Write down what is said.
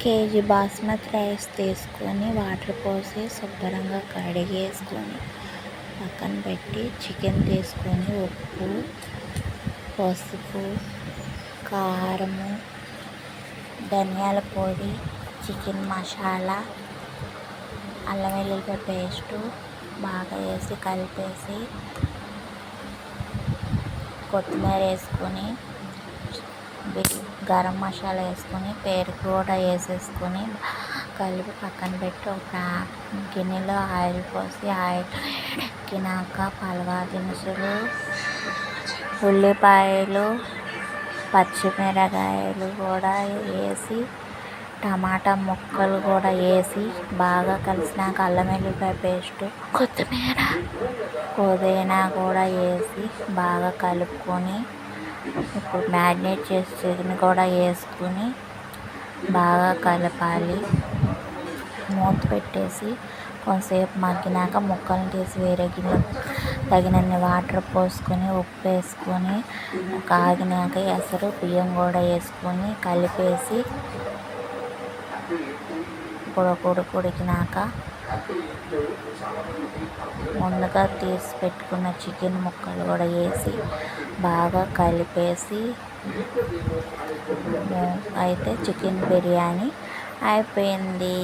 KG basmati rice తీసుకొని water పోసి శుభ్రంగా కడిగేసుకొని పక్కన పెట్టి చికెన్ తీసుకొని ఉప్పు, పసుపు, కారము, ధనియాల పొడి, చికెన్ మసాలా, అల్లం వెల్లుల్లిపాయ పేస్టు బాగా వేసి కలిపేసి కొత్తిమీర వేసుకొని గరం మసాలా వేసుకొని పెరుగు కూడా వేసేసుకొని కలిపి పక్కన పెట్టి ఒక గిన్నెలో ఆయిల్ పోసి ఆయిల్ ఎక్కినాక పలవా దినుసులు, ఉల్లిపాయలు, పచ్చిమిరకాయలు కూడా వేసి టమాటా ముక్కలు కూడా వేసి బాగా కలిసినాక అల్లం వెల్లుల్లిపాయ పేస్టు, కొత్తిమీర, పుదీనా కూడా వేసి బాగా కలుపుకొని ఇప్పుడు మ్యారినేట్ చేసి చికెన్ కూడా వేసుకుని బాగా కలపాలి. మూత పెట్టేసి కొంతసేపు మగ్గినాక ముక్కలను తీసి వేరే గిన్నె తగినన్ని వాటర్ పోసుకొని ఉప్పు వేసుకొని కాగినాక ఎసరు బియ్యం కూడా వేసుకొని కలిపేసి ఉడికినాక ముందుగా తీసి పెట్టుకున్న చికెన్ ముక్కలు కూడా వేసి బాగా కలిపేసి అయితే చికెన్ బిర్యానీ అయిపోయింది.